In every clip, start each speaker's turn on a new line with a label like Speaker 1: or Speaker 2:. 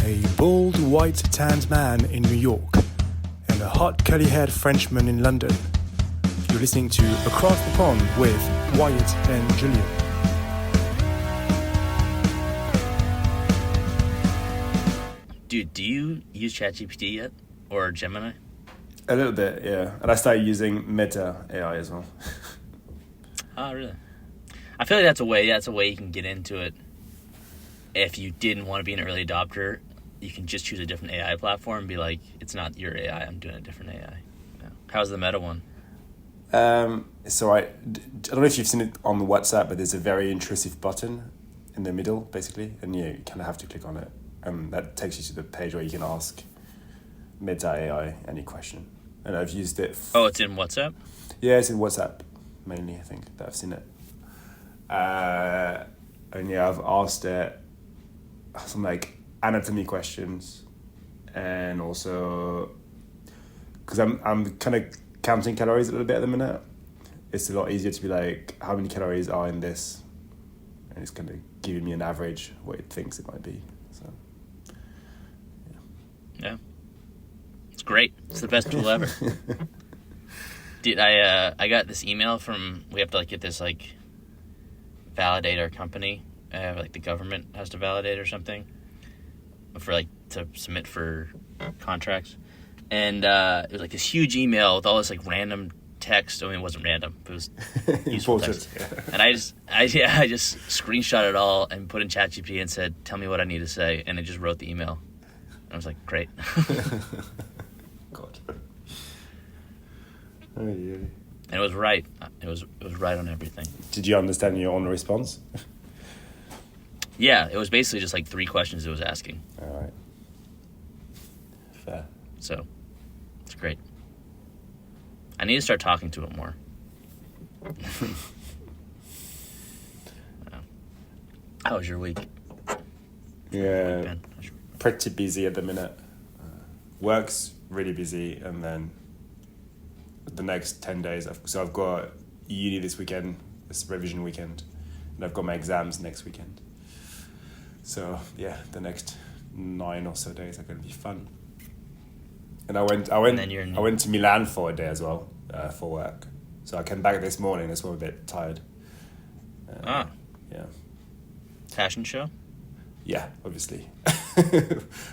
Speaker 1: A bald, white-tanned man in New York and a hot, curly-haired Frenchman in London. You're listening to Across the Pond with Wyatt and Julien.
Speaker 2: Dude, do you use ChatGPT yet? Or Gemini?
Speaker 3: A little bit, yeah. And I started using Meta AI as well.
Speaker 2: Oh, really? I feel like that's a way you can get into it. If you didn't want to be an early adopter, you can just choose a different AI platform and be like, it's not your AI, I'm doing a different AI. Yeah. How's the Meta one?
Speaker 3: So I don't know if you've seen it on the WhatsApp, but there's a very intrusive button in the middle, basically, and you kind of have to click on it. And that takes you to the page where you can ask Meta AI any question. And I've used it.
Speaker 2: It's in WhatsApp?
Speaker 3: Yeah, it's in WhatsApp, mainly, I think, that I've seen it. And yeah, I've asked it some like anatomy questions, and also because I'm kind of counting calories a little bit at the minute. It's a lot easier to be like, how many calories are in this, and it's kind of giving me an average what it thinks it might be. So
Speaker 2: yeah, it's great. It's the best tool ever. Dude, I got this email from, we have to like get this like validate our company. Like the government has to validate or something for like to submit for contracts, and it was like this huge email with all this like random text. I mean, it wasn't random, but it was useful text. Yeah. And I just screenshot it all and put in ChatGPT and said, "Tell me what I need to say," and it just wrote the email. And I was like, "Great."
Speaker 3: God. Oh, yeah.
Speaker 2: And it was right. It was right on everything.
Speaker 3: Did you understand your own response?
Speaker 2: Yeah, it was basically just like 3 questions it was asking.
Speaker 3: All right. Fair.
Speaker 2: So, it's great. I need to start talking to it more. How was your week?
Speaker 3: Yeah, pretty busy at the minute. Work's really busy, and then the next 10 days, I've got uni this weekend, this revision weekend, and I've got my exams next weekend. So yeah, the next 9 or so days are going to be fun. And I went to Milan for a day as well, for work. So I came back this morning. That's why I'm a bit tired. Yeah.
Speaker 2: Fashion show?
Speaker 3: Yeah, obviously.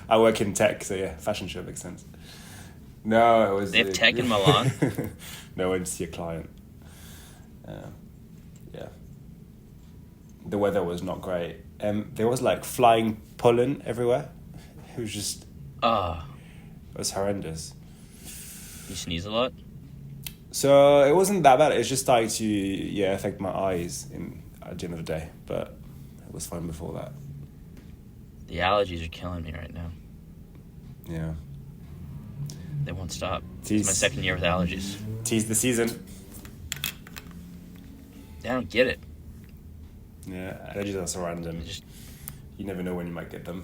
Speaker 3: I work in tech, so yeah, fashion show makes sense. No, it was.
Speaker 2: They have tech in Milan?
Speaker 3: No, I went to see a client. Yeah. The weather was not great. There was like flying pollen everywhere. It was just... It was horrendous.
Speaker 2: You sneeze a lot?
Speaker 3: So it wasn't that bad. It just started to affect my eyes at the end of the day. But it was fine before that.
Speaker 2: The allergies are killing me right now.
Speaker 3: Yeah.
Speaker 2: They won't stop. It's my second year with allergies.
Speaker 3: Tis the season.
Speaker 2: I don't get it.
Speaker 3: Yeah, allergies are so random. You never know when you might get them.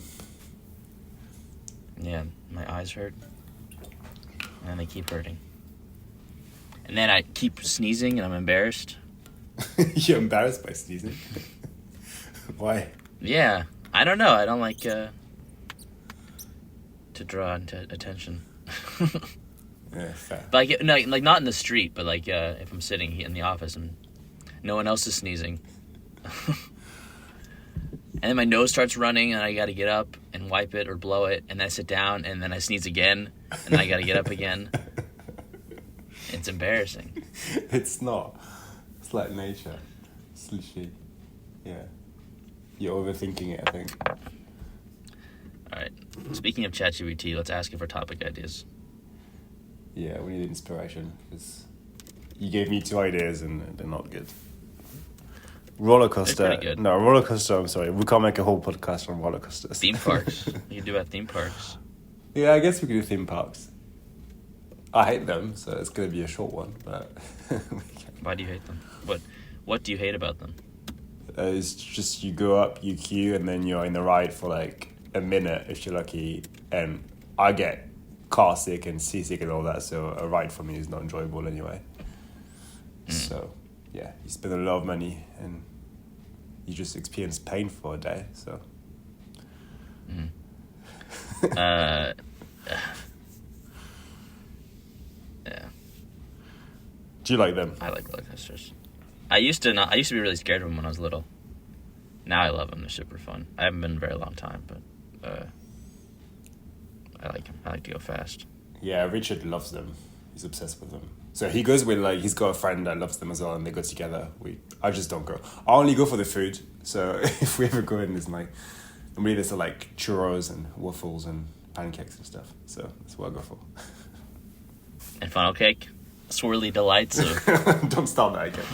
Speaker 2: Yeah, my eyes hurt. And they keep hurting. And then I keep sneezing and I'm embarrassed.
Speaker 3: You're embarrassed by sneezing? Why?
Speaker 2: Yeah, I don't know. I don't like to draw attention.
Speaker 3: Yeah, fair.
Speaker 2: But like not in the street, but like if I'm sitting in the office and no one else is sneezing. And then my nose starts running and I gotta get up and wipe it or blow it, and then I sit down and then I sneeze again and then I gotta get up again. It's embarrassing.
Speaker 3: It's not. It's like nature. It's literally, yeah. You're overthinking it, I think.
Speaker 2: Alright. Speaking of ChatGPT, let's ask it for topic ideas.
Speaker 3: Yeah, we need inspiration, because you gave me 2 ideas and they're not good. Roller coaster.
Speaker 2: They're pretty good.
Speaker 3: No, roller coaster, I'm sorry. We can't make a whole podcast on roller coasters.
Speaker 2: Theme parks. You can do about theme parks.
Speaker 3: Yeah, I guess we could do theme parks. I hate them, so it's going to be a short one, but...
Speaker 2: Why do you hate them? What do you hate about them?
Speaker 3: It's just you go up, you queue, and then you're in the ride for like a minute if you're lucky, and I get car sick and seasick and all that, so a ride for me is not enjoyable anyway. So, yeah, you spend a lot of money and you just experience pain for a day, so...
Speaker 2: Yeah.
Speaker 3: Do you like them?
Speaker 2: I like roller coasters. I used to be really scared of them when I was little. Now I love them. They're super fun. I haven't been in a very long time, but I like them. I like to go fast.
Speaker 3: Yeah, Richard loves them. He's obsessed with them. So he goes with, like, he's got a friend that loves them as well, and they go together. I just don't go. I only go for the food. So if we ever go in, it's like, normally there's like churros and waffles and pancakes and stuff. So that's what I go for.
Speaker 2: And funnel cake, swirly delights.
Speaker 3: Don't start that again.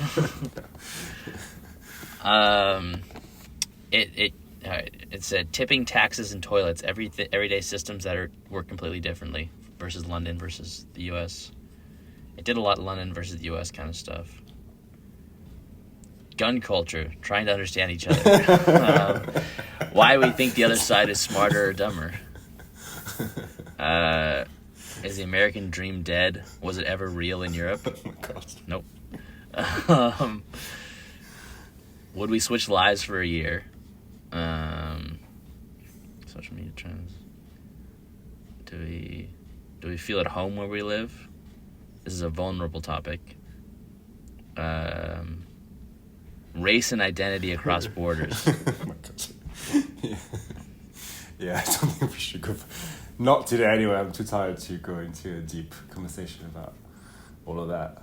Speaker 2: It said tipping, taxes, and toilets, everyday systems that work completely differently versus London versus the U.S. It did a lot London versus the U.S. kind of stuff. Gun culture, trying to understand each other. Why we think the other side is smarter or dumber. Is the American dream dead? Was it ever real in Europe?
Speaker 3: Oh my God.
Speaker 2: Nope. Would we switch lives for a year? Social media trends. Do we feel at home where we live? This is a vulnerable topic. Race and identity across borders.
Speaker 3: Oh my God. Yeah, I don't think we should go. Not today anyway. I'm too tired to go into a deep conversation about all of that.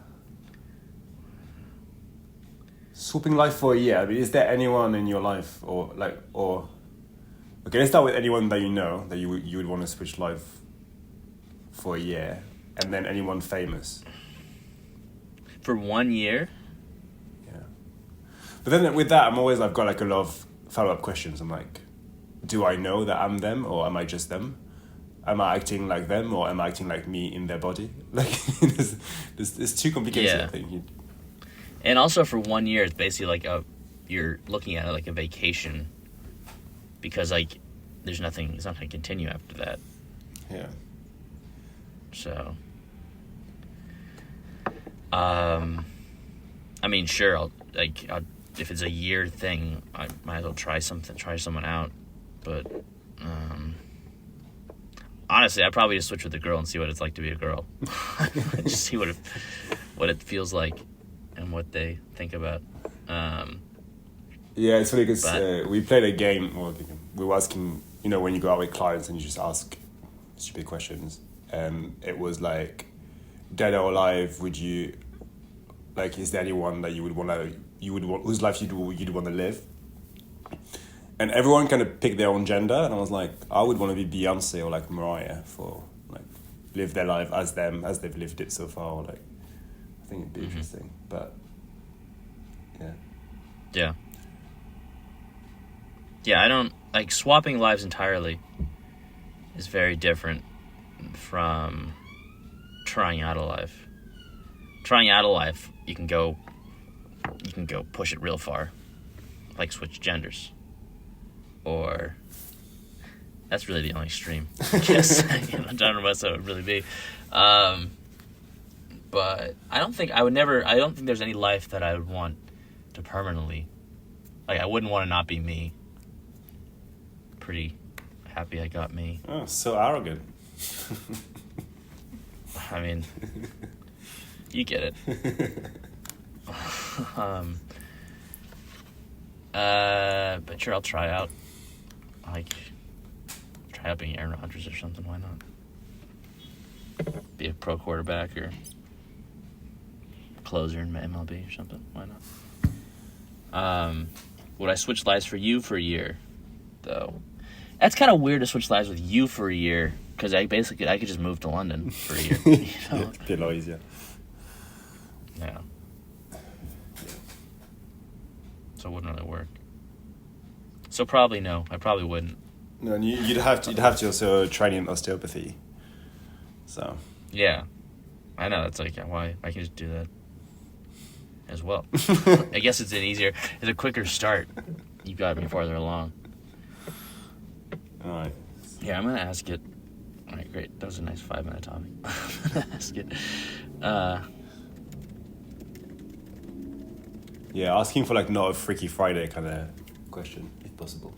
Speaker 3: Swapping life for a year. I mean, is there anyone in your life okay, let's start with anyone that you know that you would want to switch life for a year, and then anyone famous.
Speaker 2: For 1 year?
Speaker 3: Yeah. But then with that, I've got like a lot of follow-up questions. I'm like, do I know that I'm them, or am I just them? Am I acting like them, or am I acting like me in their body? Like, it's too complicated,
Speaker 2: Yeah.
Speaker 3: I think.
Speaker 2: And also for 1 year, it's basically like you're looking at it like a vacation, because like it's not going to continue after that.
Speaker 3: Yeah.
Speaker 2: So, I mean, sure, if it's a year thing, I might as well try someone out. But honestly, I'd probably just switch with a girl and see what it's like to be a girl. Just see what it feels like and what they think about.
Speaker 3: Yeah, it's funny because we played a game. Well, we were asking, when you go out with clients and you just ask stupid questions. It was like, dead or alive, would you, like, is there anyone that whose life you'd want to live? And everyone kind of picked their own gender, and I was like, I would want to be Beyonce or like Mariah for like live their life as them, as they've lived it so far. Like, I think it'd be interesting, but yeah.
Speaker 2: Yeah, I don't like swapping lives entirely. Is very different from trying out a life. Trying out a life, you can go push it real far, like switch genders, or that's really the only extreme, I guess. I don't know what that would really be, but I don't think there's any life that I would want to permanently, like, I wouldn't want to not be me. Pretty happy I got me.
Speaker 3: Oh, so arrogant.
Speaker 2: I mean, you get it. But sure, I'll try out being Aaron Rodgers or something. Why not? Be a pro quarterback or closer in MLB or something. Why not? Would I switch lives for you for a year, though? That's kind of weird to switch lives with you for a year, because I could just move to London for a year.
Speaker 3: It'd be a lot easier.
Speaker 2: Yeah. So it wouldn't really work. So probably no. I probably wouldn't.
Speaker 3: No, and you'd have to also train in osteopathy. So.
Speaker 2: Yeah, I know. That's like why I can just do that as well. I guess it's a quicker start. You got me farther along.
Speaker 3: All right.
Speaker 2: Yeah, I'm gonna ask it. All right, great. That was a nice 5-minute topic. I'm gonna ask it.
Speaker 3: Yeah, asking for like not a Freaky Friday kind of question, if possible.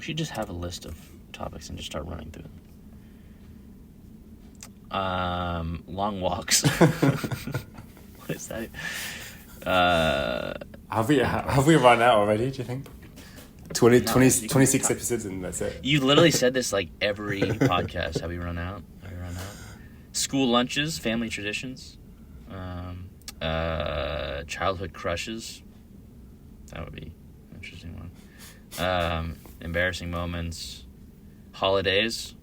Speaker 2: We should just have a list of topics and just start running through them. Long walks. What is that?
Speaker 3: Have we run out already, do you think? 26 episodes and that's it.
Speaker 2: You literally said this like every podcast. Have we run out? School lunches, family traditions, childhood crushes. That would be an interesting one. Embarrassing moments, holidays,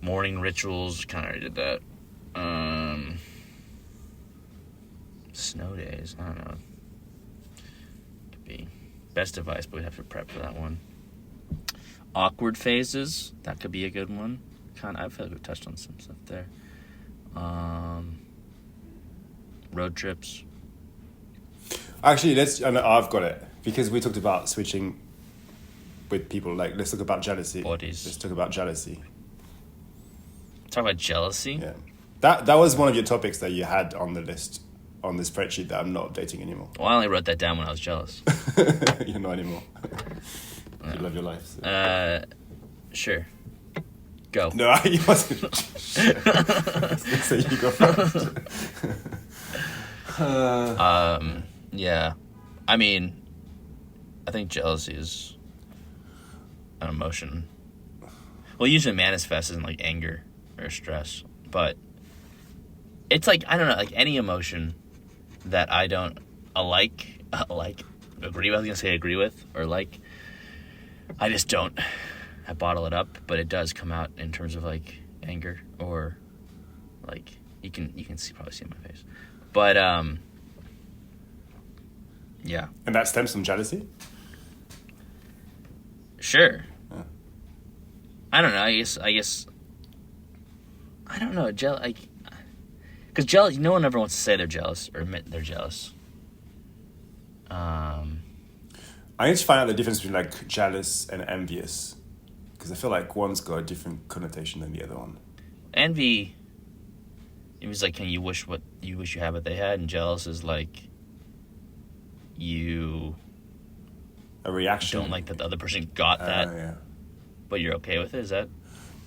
Speaker 2: morning rituals. Kind of already did that. Snow days. I don't know. Could be best advice, but we'd have to prep for that one. Awkward phases. That could be a good one. I feel like we've touched on some stuff there. Road trips.
Speaker 3: Actually, I've got it because we talked about switching with people. Like, let's talk about jealousy.
Speaker 2: Bodies.
Speaker 3: Let's talk about jealousy.
Speaker 2: Talk about jealousy.
Speaker 3: Yeah, that was one of your topics that you had on the list on the spreadsheet that I'm not updating anymore.
Speaker 2: Well, I only wrote that down when I was jealous.
Speaker 3: You're not anymore.
Speaker 2: No.
Speaker 3: You love your life. So.
Speaker 2: Sure. Go.
Speaker 3: No, you wasn't. So you go first.
Speaker 2: Yeah. I mean, I think jealousy is an emotion. Well, usually manifests in like anger or stress, but it's like, I don't know, like any emotion that I don't agree with, I was gonna say agree with, or like, I just don't, I bottle it up, but it does come out in terms of like anger or like, you can probably see it in my face, but yeah.
Speaker 3: And that stems from jealousy?
Speaker 2: Sure.
Speaker 3: Yeah.
Speaker 2: I don't know, I guess I don't know, because jealous, no one ever wants to say they're jealous or admit they're jealous.
Speaker 3: I need to find out the difference between like jealous and envious, because I feel like one's got a different connotation than the other one.
Speaker 2: Envy, it was like, you wish you had what they had, and jealous is like you
Speaker 3: a reaction.
Speaker 2: Don't like that the other person got that,
Speaker 3: yeah.
Speaker 2: But you're okay with it. Is that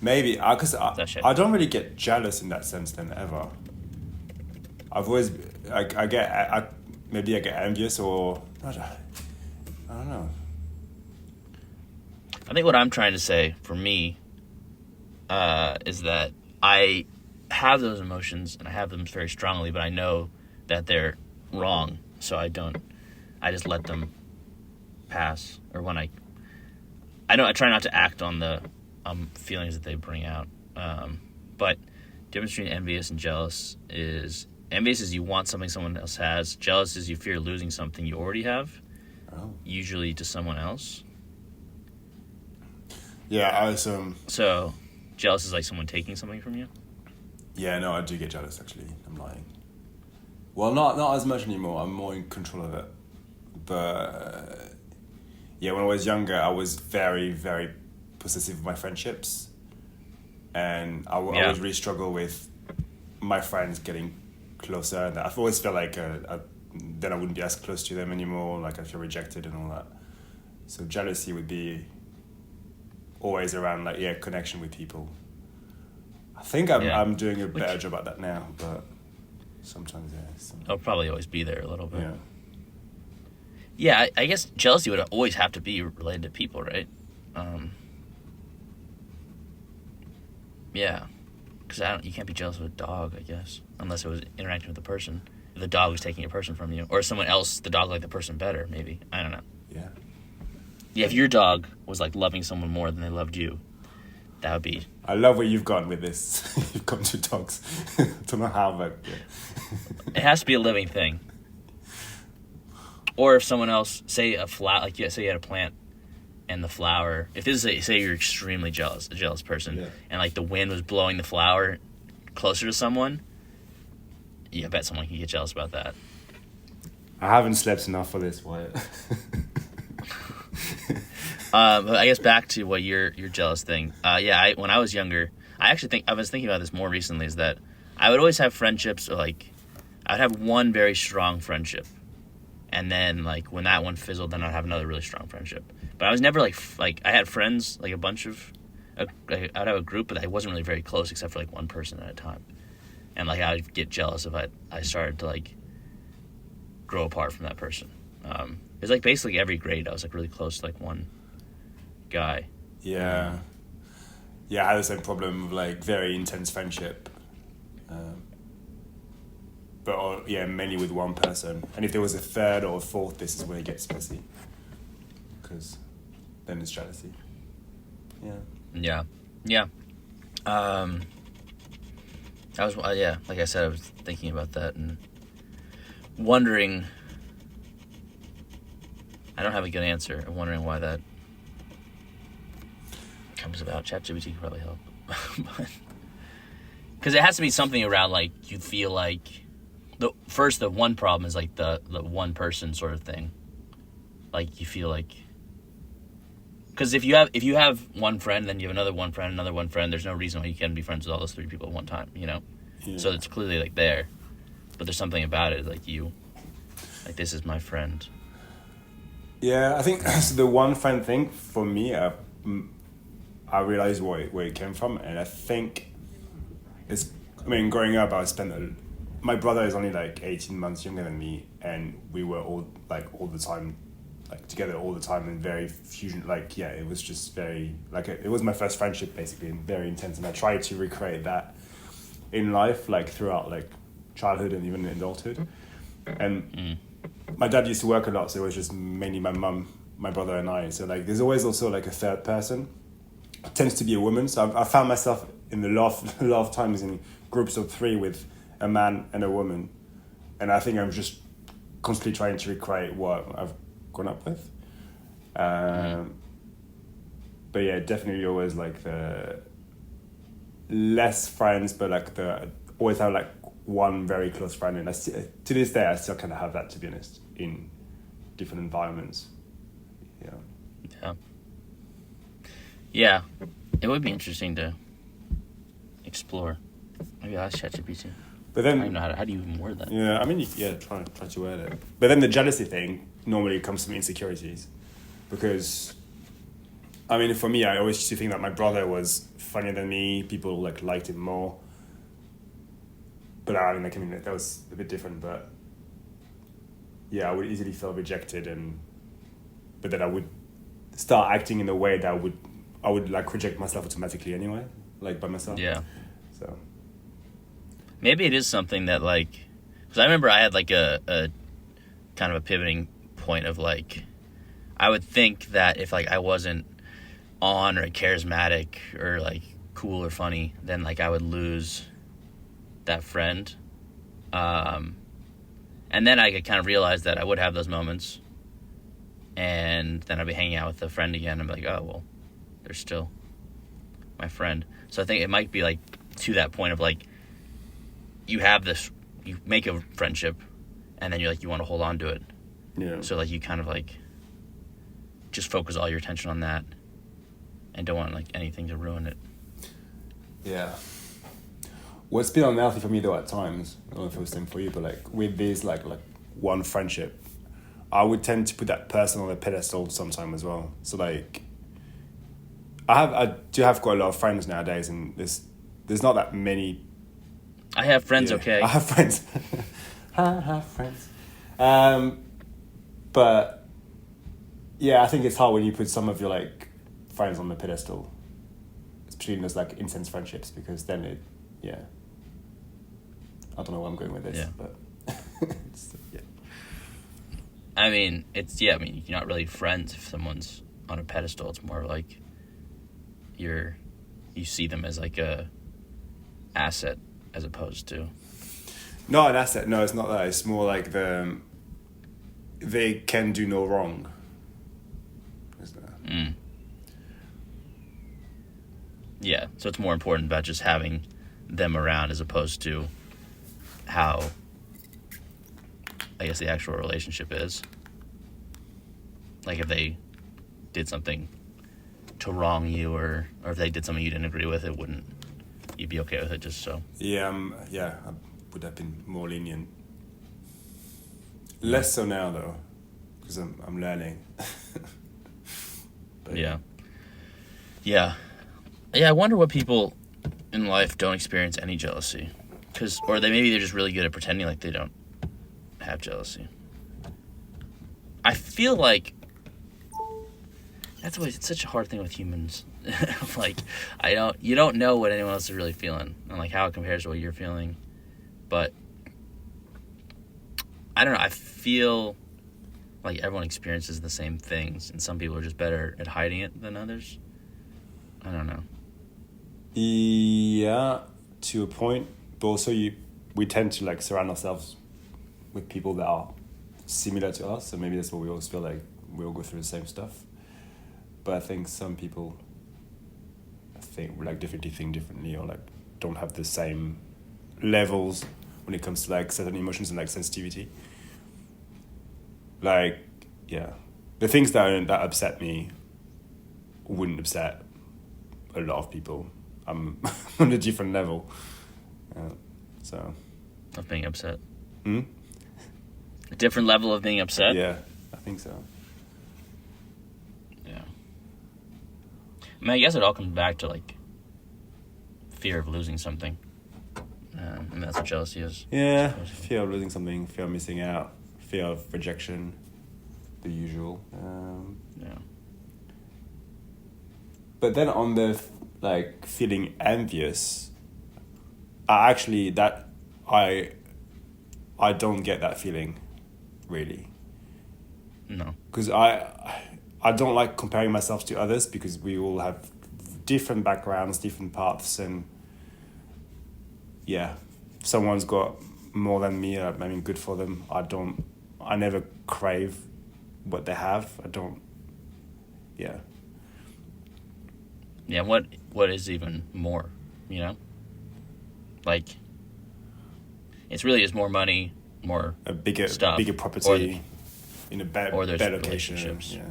Speaker 3: maybe? Because I don't really get jealous in that sense then ever. I've always I get envious, or I don't know.
Speaker 2: I think what I'm trying to say for me is that I have those emotions and I have them very strongly, but I know that they're wrong, so I just let them pass. Or when I try not to act on the feelings that they bring out. But the difference between envious and jealous is, envious is you want something someone else has. Jealous is you fear losing something you already have, usually to someone else.
Speaker 3: Yeah,
Speaker 2: So, jealous is like someone taking something from you?
Speaker 3: Yeah, no, I do get jealous, actually. I'm lying. Well, not as much anymore. I'm more in control of it. But, yeah, when I was younger, I was very, very possessive of my friendships. And I would really struggle with my friends getting closer. And I've always felt like then I wouldn't be as close to them anymore. Like, I feel rejected and all that. So jealousy would be always around, like, connection with people. I think I'm doing a better job at that now, but sometimes,
Speaker 2: It'll probably always be there a little bit.
Speaker 3: Yeah.
Speaker 2: Yeah, I guess jealousy would always have to be related to people, right? Yeah, because you can't be jealous of a dog, I guess, unless it was interacting with a person. If the dog was taking a person from you, or someone else, the dog liked the person better, maybe. I don't know.
Speaker 3: Yeah.
Speaker 2: Yeah, if your dog was like loving someone more than they loved you, that would be...
Speaker 3: I love where you've gone with this. You've gone to dogs. I don't know how, but yeah.
Speaker 2: It has to be a living thing. Or if someone else, say a flower, like say you had a plant, and the flower, if this is say you're extremely jealous, a jealous person, and like the wind was blowing the flower closer to someone, I bet someone can get jealous about that.
Speaker 3: I haven't slept enough for this, Wyatt.
Speaker 2: But I guess back to what your jealous thing. When I was younger, I was thinking about this more recently, is that I would always have friendships, or like I would have one very strong friendship, and then like when that one fizzled, then I'd have another really strong friendship. But I was never like I had friends, like a bunch of, I'd have a group, but I wasn't really very close except for like one person at a time. And like I'd get jealous if I started to like grow apart from that person. It was like basically every grade I was like really close to like one guy.
Speaker 3: Yeah. Yeah, I had the same problem of like very intense friendship. But mainly with one person. And if there was a third or a fourth, this is where it gets messy. Because then it's jealousy. Yeah.
Speaker 2: Yeah. I was like I said, I was thinking about that and wondering. I don't have a good answer. I'm wondering why that comes about. ChatGPT could probably help. Because it has to be something around like you feel like the one problem is like the one person sort of thing. Like you feel like, because if you have one friend, then you have another one friend. There's no reason why you can't be friends with all those three people at one time. Yeah. So it's clearly like there, but there's something about it like this is my friend.
Speaker 3: Yeah, I think so the one friend thing for me, I realized where it came from, and I think growing up, my brother is only like 18 months younger than me, and we were all the time, like together all the time, and very fusion. It was just very it was my first friendship basically, and very intense. And I tried to recreate that in life, like throughout like childhood and even adulthood. And my dad used to work a lot, so it was just mainly my mum, my brother, and I. So like, there's always also like a third person. It tends to be a woman. So I found myself in a lot of times in groups of three with a man and a woman, and I think I'm just constantly trying to recreate what I've grown up with. But yeah, definitely always like the less friends, but like always have like one very close friend, and to this day I still kind of have that, to be honest, in different environments.
Speaker 2: Yeah, it would be interesting to explore. Maybe I'll ask ChatGPT.
Speaker 3: But then,
Speaker 2: I don't know how do you even word that?
Speaker 3: Yeah, I mean, try to word it. But then the jealousy thing normally comes from insecurities, because, I mean, for me, I always used to think that my brother was funnier than me. People liked him more. But I mean, that was a bit different. But yeah, I would easily feel rejected, but then I would start acting in a way that I would like reject myself automatically anyway, like by myself.
Speaker 2: Yeah.
Speaker 3: So
Speaker 2: maybe it is something that like, because I remember I had like a kind of a pivoting point of like, I would think that if like I wasn't on or charismatic or like cool or funny, then like I would lose that friend. And then I could kind of realize that I would have those moments, and then I'd be hanging out with a friend again and be like, oh, well, they're still my friend. So I think it might be like to that point of like, you make a friendship, and then you want to hold on to it.
Speaker 3: Yeah. So
Speaker 2: like you kind of like just focus all your attention on that, and don't want like anything to ruin it.
Speaker 3: Yeah. Well, it's been unhealthy for me though at times. I don't know if it was the same for you, but like with this like one friendship, I would tend to put that person on a pedestal sometime as well. So like, I do have quite a lot of friends nowadays, and there's not that many.
Speaker 2: I have friends, okay.
Speaker 3: I have friends. I have friends. But yeah, I think it's hard when you put some of your like friends on the pedestal, especially in those like intense friendships, because then I don't know where I'm going with this, but yeah.
Speaker 2: I mean, you're not really friends if someone's on a pedestal. It's more like you see them as like a asset as opposed to.
Speaker 3: Not an asset. No, it's not that. It's more like they can do no wrong.
Speaker 2: Yeah, so it's more important about just having them around as opposed to how, I guess, the actual relationship is. Like if they did something to wrong you, or if they did something you didn't agree with, you'd be okay with it just so.
Speaker 3: Yeah, I would have been more lenient. Less so now though. because I'm learning. But,
Speaker 2: yeah. I wonder what people in life don't experience any jealousy, or maybe they're just really good at pretending like they don't have jealousy. I feel like it's such a hard thing with humans. Like, you don't know what anyone else is really feeling and like how it compares to what you're feeling. But I don't know, I feel like everyone experiences the same things, and some people are just better at hiding it than others. I don't know.
Speaker 3: Yeah, to a point, but also we tend to like surround ourselves with people that are similar to us, so maybe that's what we always feel like we all go through the same stuff. But I think some people differently think differently, or like don't have the same levels when it comes to like certain emotions and like sensitivity. Like, yeah, the things that upset me wouldn't upset a lot of people. I'm on a different level, so
Speaker 2: of being upset.
Speaker 3: A
Speaker 2: different level of being upset.
Speaker 3: Yeah, I think so.
Speaker 2: Yeah. I mean, I guess it all comes back to like fear of losing something, and that's what jealousy is.
Speaker 3: Yeah, fear of losing something, fear of missing out, fear of rejection, the usual.
Speaker 2: Yeah.
Speaker 3: But then on the like feeling envious, I don't get that feeling, really.
Speaker 2: No.
Speaker 3: Because I don't like comparing myself to others, because we all have different backgrounds, different paths, and yeah, someone's got more than me. I mean, good for them. I never crave what they have. I don't. Yeah.
Speaker 2: Yeah. What is even more? You know. Like. It's really just more money, more
Speaker 3: a bigger
Speaker 2: stuff,
Speaker 3: property, in a better location.
Speaker 2: Relationships.
Speaker 3: Yeah.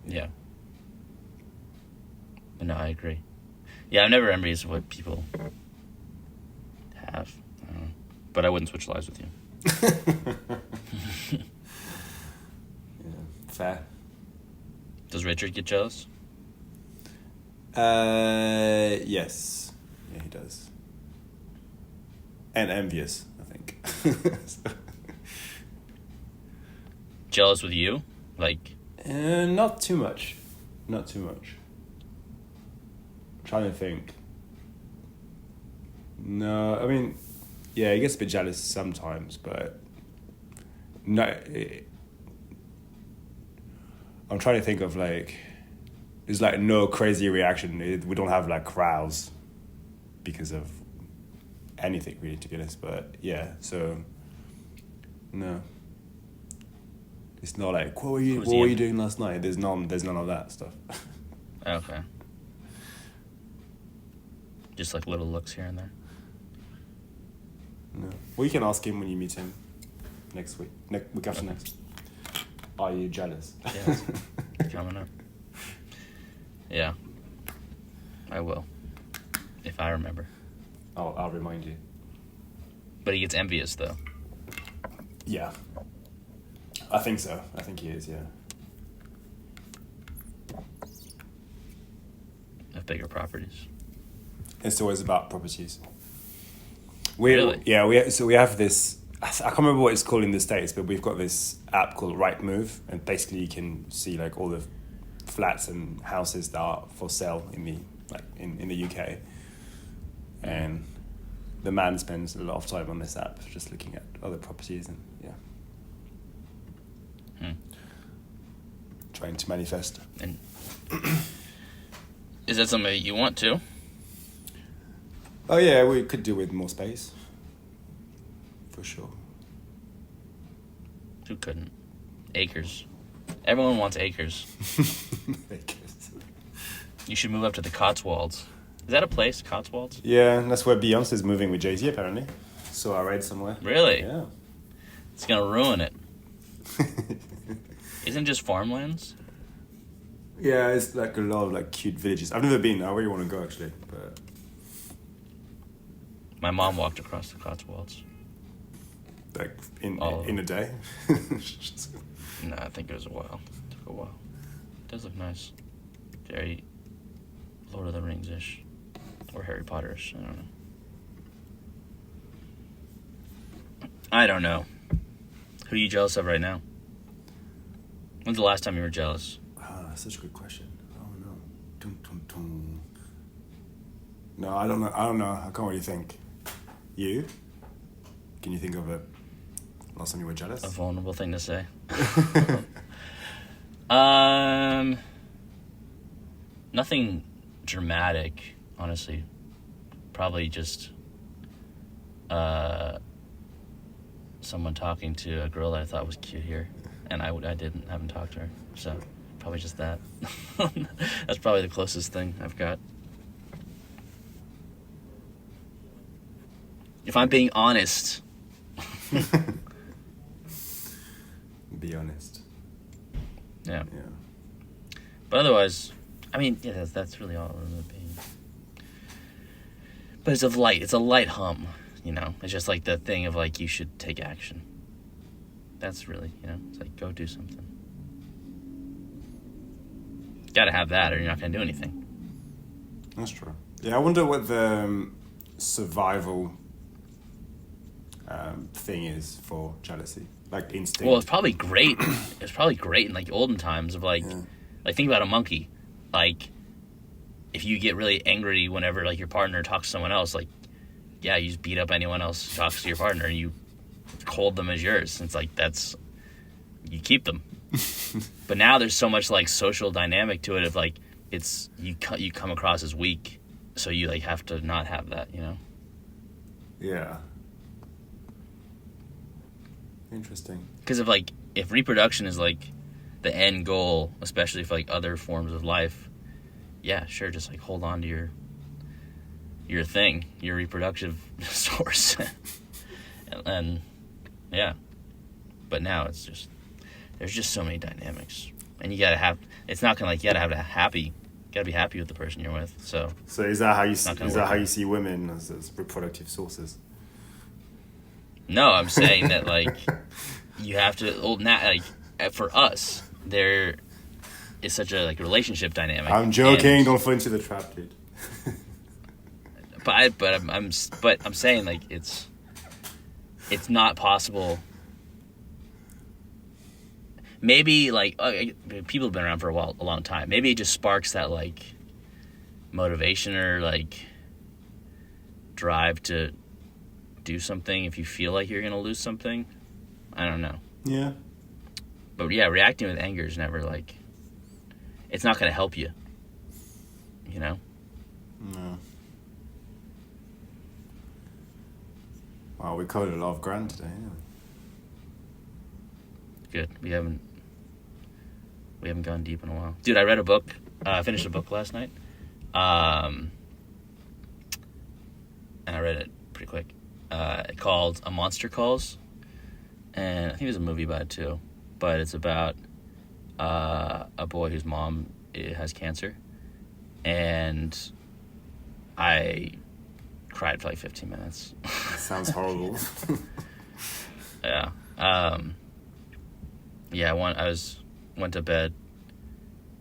Speaker 2: Yeah. But no, I agree. Yeah, I'm never envious of what people have. But I wouldn't switch lives with you.
Speaker 3: Yeah, fair.
Speaker 2: Does Richard get jealous?
Speaker 3: Yes. Yeah, he does. And envious, I think.
Speaker 2: Jealous with you? Like...
Speaker 3: Not too much. I'm trying to think. No, I mean, yeah, he gets a bit jealous sometimes, but no. I'm trying to think of like, there's like no crazy reaction. We don't have like crowds because of anything really, to be honest. But yeah, so no, it's not like what were you doing last night? There's none of that stuff.
Speaker 2: Okay. Just like little looks here and there.
Speaker 3: No. Well, you can ask him when you meet him next week. Week after next. Are you jealous?
Speaker 2: Yeah, coming up. Yeah, I will, if I remember.
Speaker 3: I'll remind you.
Speaker 2: But he gets envious, though.
Speaker 3: Yeah. I think so. I think he is, yeah.
Speaker 2: Of bigger properties.
Speaker 3: It's always about properties.
Speaker 2: Really?
Speaker 3: Yeah, we have this, I can't remember what it's called in the States, but we've got this app called Rightmove, and basically you can see like all the flats and houses that are for sale in the UK. And the man spends a lot of time on this app just looking at other properties and trying to manifest.
Speaker 2: And is that something you want to?
Speaker 3: Oh yeah, we could do with more space. For sure.
Speaker 2: Who couldn't? Acres. Everyone wants acres.
Speaker 3: Acres.
Speaker 2: You should move up to the Cotswolds. Is that a place, Cotswolds?
Speaker 3: Yeah, that's where Beyonce's moving with Jay-Z, apparently. So I read somewhere.
Speaker 2: Really?
Speaker 3: Yeah.
Speaker 2: It's gonna ruin it. Isn't it just farmlands?
Speaker 3: Yeah, it's like a lot of like cute villages. I've never been. I really want to go actually, but
Speaker 2: My mom walked across the Cotswolds.
Speaker 3: like in a day?
Speaker 2: No, I think it was a while. It took a while. It does look nice. Very Lord of the Rings-ish. Or Harry Potter-ish. I don't know. Who are you jealous of right now? When's the last time you were jealous?
Speaker 3: Such a good question. I don't know. Dun, dun, dun. No, I don't know. I can't really think. You? Can you think of a last time you were jealous?
Speaker 2: A vulnerable thing to say. Nothing dramatic, honestly. Probably just someone talking to a girl that I thought was cute here, and I haven't talked to her, so probably just that. That's probably the closest thing I've got. If I'm being honest.
Speaker 3: Be honest.
Speaker 2: Yeah. But otherwise, I mean, yeah, that's really all it would be. But it's a light hum, you know? It's just like the thing of, like, you should take action. That's really, you know, it's like, go do something. Gotta have that or you're not gonna do anything.
Speaker 3: That's true. Yeah, I wonder what the survival thing is for jealousy. Like instinct.
Speaker 2: Well, it's probably great. It's probably great in, like, olden times of, like, like, think about a monkey. Like, if you get really angry whenever, like, your partner talks to someone else, like, yeah, you just beat up anyone else who talks to your partner and you hold them as yours. It's like, you keep them. But now there's so much, like, social dynamic to it of, like, it's, you come across as weak, so you, like, have to not have that, you know?
Speaker 3: Yeah. Interesting.
Speaker 2: Because if reproduction is, like, the end goal, especially for, like, other forms of life, yeah, sure, just, like, hold on to your thing, your reproductive source. and yeah. But now it's just, there's just so many dynamics. And you gotta have, it's not gonna, like, you gotta be happy with the person you're with, so.
Speaker 3: So is that how you see women as reproductive sources?
Speaker 2: No, I'm saying that, like, you have to, like, for us, there is such a, like, relationship dynamic.
Speaker 3: I'm joking, don't fall into the trap, dude.
Speaker 2: But I'm saying, like, it's not possible. Maybe, like, people have been around for a long time. Maybe it just sparks that, like, motivation or, like, drive to do something if you feel like you're gonna lose something. I don't know.
Speaker 3: Yeah.
Speaker 2: But yeah, reacting with anger is never, like, it's not gonna help you. You know?
Speaker 3: No. Wow, we covered a lot of ground today, haven't we?
Speaker 2: Good. We haven't gone deep in a while. Dude, I read a book. I finished a book last night. And I read it pretty quick. Called A Monster Calls. And I think there's a movie about it too. But it's about a boy whose mom has cancer. And I cried for like 15 minutes.
Speaker 3: That sounds horrible.
Speaker 2: Yeah. Yeah, I went to bed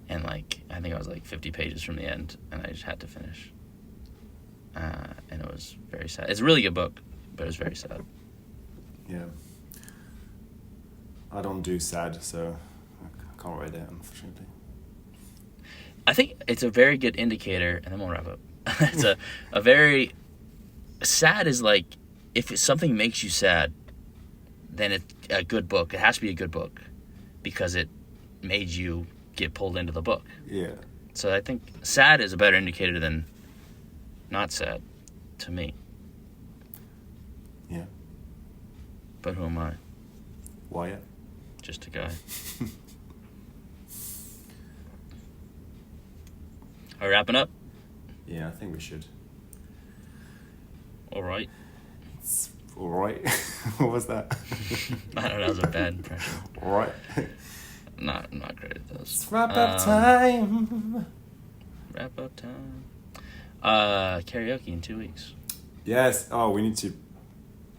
Speaker 2: and, like, I think I was like 50 pages from the end and I just had to finish. And it was very sad. It's a really good book, but it was very sad.
Speaker 3: Yeah. I don't do sad, so I can't write it, unfortunately.
Speaker 2: I think it's a very good indicator, and then we'll wrap up. It's a very... Sad is like, if something makes you sad, then it's a good book. It has to be a good book because it made you get pulled into the book.
Speaker 3: Yeah.
Speaker 2: So I think sad is a better indicator than not sad, to me.
Speaker 3: Yeah.
Speaker 2: But who am I?
Speaker 3: Wyatt.
Speaker 2: Just a guy. Are we wrapping up?
Speaker 3: Yeah, I think we should.
Speaker 2: All right.
Speaker 3: It's all right. What was that?
Speaker 2: I don't know. It was a bad impression.
Speaker 3: All right.
Speaker 2: I'm not great at those.
Speaker 3: It's wrap up time.
Speaker 2: Wrap up time. Karaoke in 2 weeks.
Speaker 3: Yes. Oh, we need to.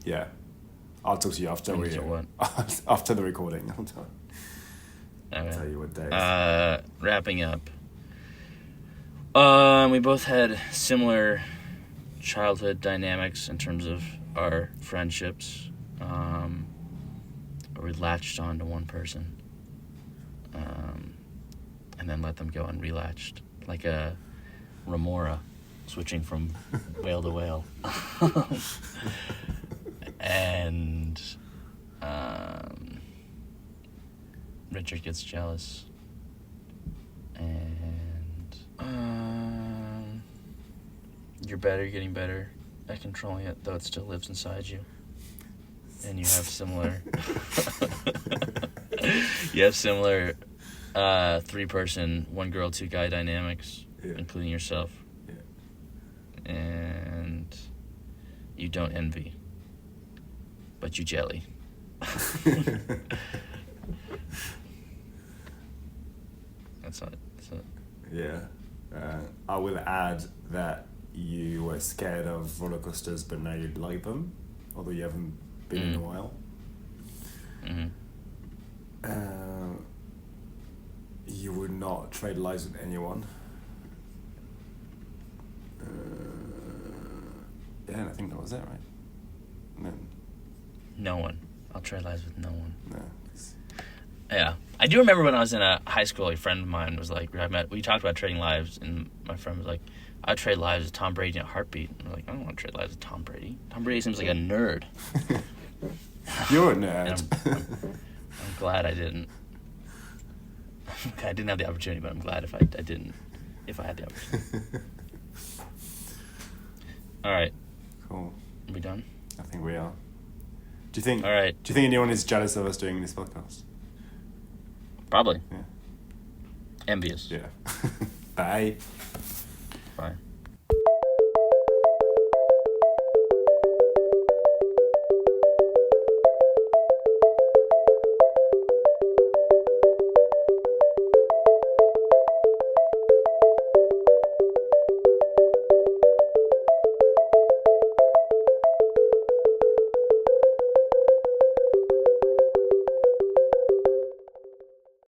Speaker 3: Yeah. I'll talk to you after
Speaker 2: what?
Speaker 3: after the recording. I'll tell you what days.
Speaker 2: Wrapping up. We both had similar childhood dynamics in terms of our friendships. Where we latched on to one person, and then let them go and relatched, like a remora switching from whale to whale. And Richard gets jealous, and you're getting better at controlling it, though it still lives inside you. And you have similar 3-person, 1 girl, 2 guy dynamics, including yourself. Yeah. And you don't envy, but you jelly. That's it.
Speaker 3: Yeah. I will add that you were scared of roller coasters, but now you like them, although you haven't been in a while. You would not trade lives with anyone. Yeah, I think that was it, right?
Speaker 2: No one. I'll trade lives with no one.
Speaker 3: No.
Speaker 2: Yeah. I do remember when I was in high school, a friend of mine was like, we talked about trading lives, and my friend was like, I'd trade lives with Tom Brady in a heartbeat. And I was like, I don't want to trade lives with Tom Brady. Tom Brady seems like a nerd.
Speaker 3: You're a nerd.
Speaker 2: I'm glad I didn't. I didn't have the opportunity, but I'm glad if I had the opportunity. All right.
Speaker 3: Cool.
Speaker 2: Are we done?
Speaker 3: I think we are. Do you think?
Speaker 2: All right.
Speaker 3: Do you think anyone is jealous of us doing this podcast?
Speaker 2: Probably.
Speaker 3: Yeah.
Speaker 2: Envious.
Speaker 3: Yeah. Bye.
Speaker 2: Bye.